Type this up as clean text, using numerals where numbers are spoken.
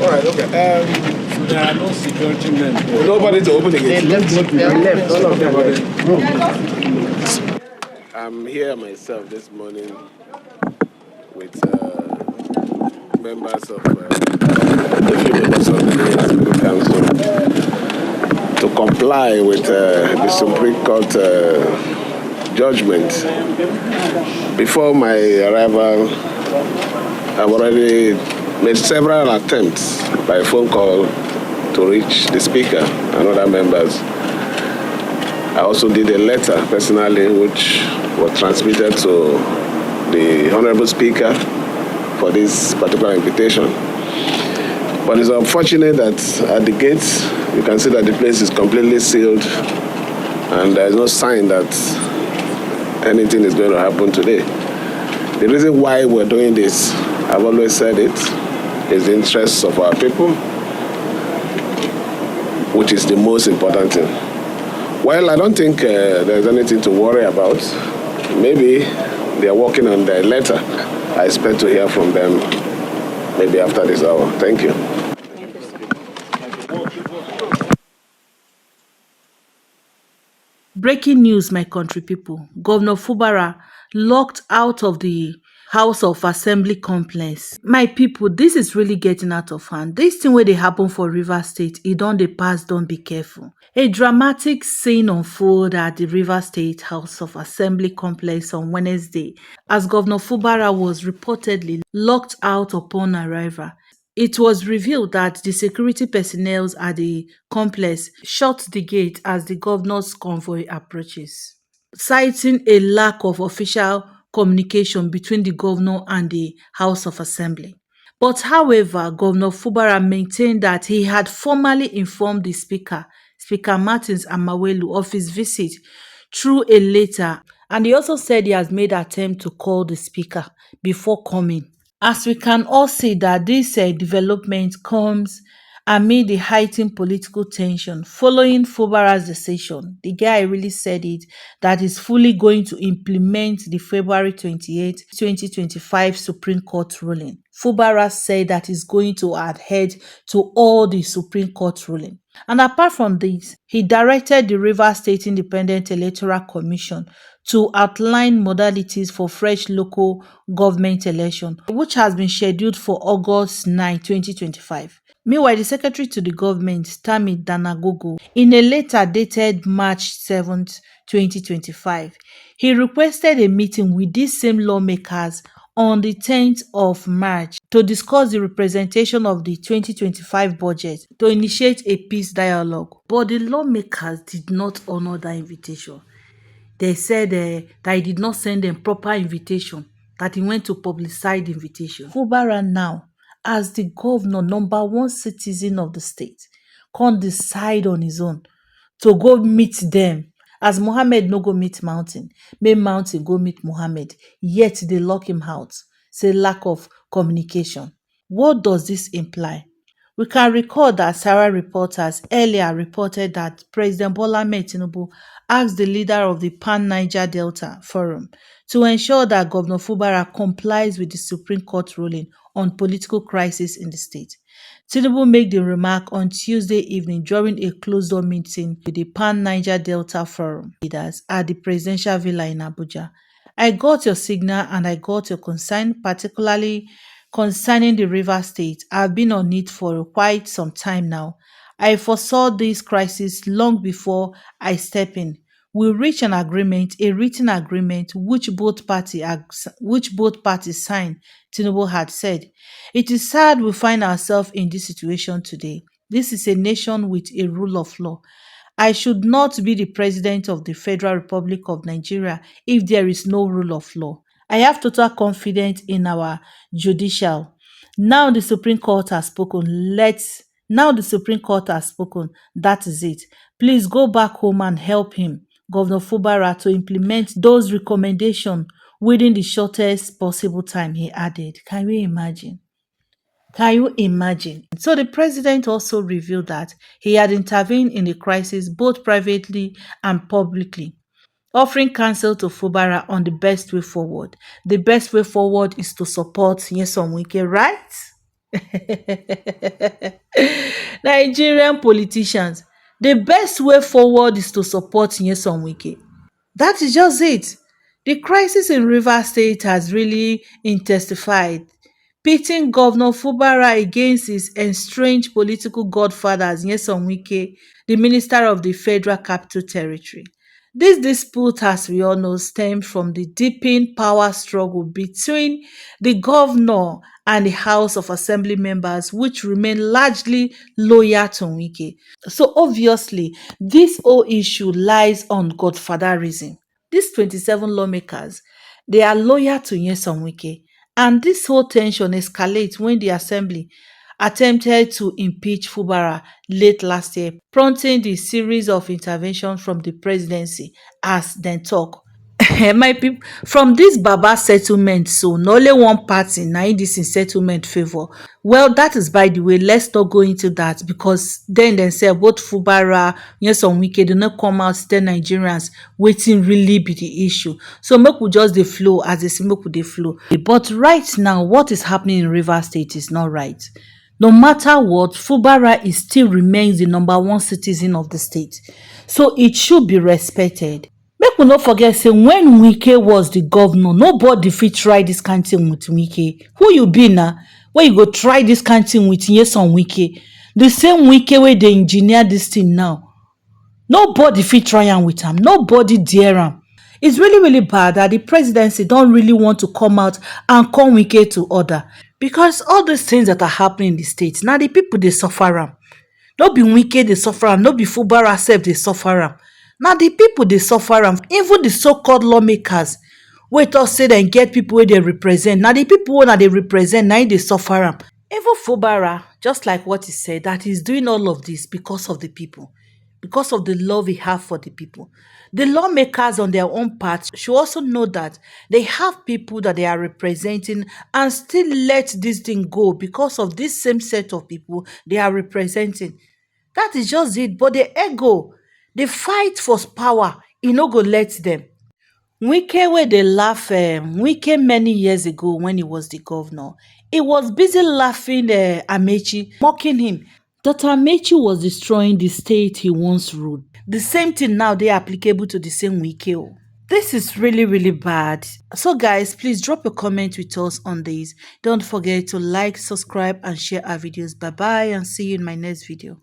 All right, okay. So there are no security men. Nobody to open the They gate. left. All of them left. I'm here myself this morning with members of the few members of the Civil Council to comply with the Supreme Court judgment. Before my arrival, I've already made several attempts by phone call to reach the Speaker and other members. I also did a letter personally which was transmitted to the Honorable Speaker for this particular invitation. But it's unfortunate that at the gates, you can see that the place is completely sealed and there's no sign that anything is going to happen today. The reason why we're doing this, I've always said it, is the interests of our people, which is the most important thing. Well, I don't think there's anything to worry about. Maybe they are working on their letter. I expect to hear from them maybe after this hour. Thank you. Breaking news, my country people. Governor Fubara locked out of the House of Assembly complex. My people, this is really getting out of hand. This thing where they happen for Rivers State, it don't dey pass, don't be careful. A dramatic scene unfolded at the Rivers State House of Assembly complex on Wednesday as Governor Fubara was reportedly locked out upon arrival. It was revealed that the security personnel at the complex shut the gate as the governor's convoy approaches, citing a lack of official communication between the governor and the House of Assembly. But however, Governor Fubara maintained that he had formally informed the Speaker, Speaker Martins Amawelu, of his visit through a letter, and he also said he has made attempt to call the Speaker before coming. As we can all see that this development comes amid the heightened political tension following Fubara's decision. The guy really said it, that is fully going to implement the February 28, 2025 Supreme Court ruling. Fubara said that he's going to adhere to all the Supreme Court ruling. And apart from this, he directed the Rivers State Independent Electoral Commission to outline modalities for fresh local government election, which has been scheduled for August 9, 2025. Meanwhile, the secretary to the government, Tami Danagogo, in a letter dated March 7, 2025, he requested a meeting with these same lawmakers on the 10th of March to discuss the representation of the 2025 budget to initiate a peace dialogue. But the lawmakers did not honor that invitation. They said that he did not send them proper invitation, that he went to publicize the invitation. Fubara now, as the governor, number one citizen of the state, can't decide on his own to go meet them. As Mohammed no go meet Mountain, may Mountain go meet Mohammed, yet they lock him out. Say lack of communication. What does this imply? We can recall that Sarah reporters earlier reported that President Bola Ahmed Tinubu asked the leader of the Pan-Niger Delta Forum to ensure that Governor Fubara complies with the Supreme Court ruling on political crisis in the state. Tinubu made the remark on Tuesday evening during a closed-door meeting with the Pan-Niger Delta Forum leaders at the presidential villa in Abuja. I got your signal and I got your concern, particularly concerning the River State. I've been on it for quite some time now. I foresaw this crisis long before I step in. We reach an agreement, a written agreement, which both parties signed, Tinubu had said. It is sad we find ourselves in this situation today. This is a nation with a rule of law. I should not be the president of the Federal Republic of Nigeria if there is no rule of law. I have total confidence in our judicial. Now the Supreme Court has spoken. Now the Supreme Court has spoken. That is it. Please go back home and help him, Governor Fubara, to implement those recommendations within the shortest possible time, he added. Can you imagine? Can you imagine? So the president also revealed that he had intervened in the crisis both privately and publicly, offering counsel to Fubara on the best way forward. The best way forward is to support Nyesom Wike, right? Nigerian politicians, the best way forward is to support Nyesom Wike. That is just it. The crisis in Rivers State has really intensified, pitting Governor Fubara against his estranged political godfathers, Nyesom Wike, the Minister of the Federal Capital Territory. This dispute, as we all know, stemmed from the deepened power struggle between the governor and the House of Assembly members, which remain largely loyal to Wike. So obviously, this whole issue lies on godfatherism. These 27 lawmakers, they are loyal to Nyesom Wike, and this whole tension escalates when the assembly attempted to impeach Fubara late last year, prompting the series of interventions from the presidency as dem talk. My people, from this Baba settlement, so na only one party na im dis settlement favour. Well, that is by the way, let's not go into that, because then dem sef both Fubara, Nyesom Wike, dey no come out tell Nigerians wetin really be the issue. So make we just dey flow as dey say make we dey flow. But right now, what is happening in Rivers State is not right. No matter what, Fubara is still remains the number one citizen of the state, so it should be respected. Make we no forget say when Wike was the governor, nobody fit try dis kain tin with Wike. Who you be na wey you go try dis kain tin with Nyesom Wike? The same Wike wey dey engineer dis thing now, nobody fit try am with am, nobody dare am. It's really really bad that the presidency don really want to come out and call Wike to order, because all these things that are happening in the state, na the people dey suffer am. No be Wike dey suffer am, no be Fubara sef dey suffer am. Na the people dey suffer am. Even the so-called lawmakers wey talk say dem get people wey dey represent, na the people wey una dey represent na im dey suffer am. Even Fubara, just like what he said, that he's doing all of this because of the people, because of the love he have for the people. The lawmakers on their own part should also know that they have people that they are representing and still let this thing go because of this same set of people they are representing. That is just it. But the ego, the fight for power, e no go let them. Wike wey dey laugh, Wike many years ago when he was the governor, he was busy laughing Amechi, mocking him. Dr. Amechi was destroying the state he once ruled. The same thing now dey applicable to the same Wike o. This is really really bad. So guys, please drop a comment with us on this. Don't forget to like, subscribe and share our videos. Bye bye and see you in my next video.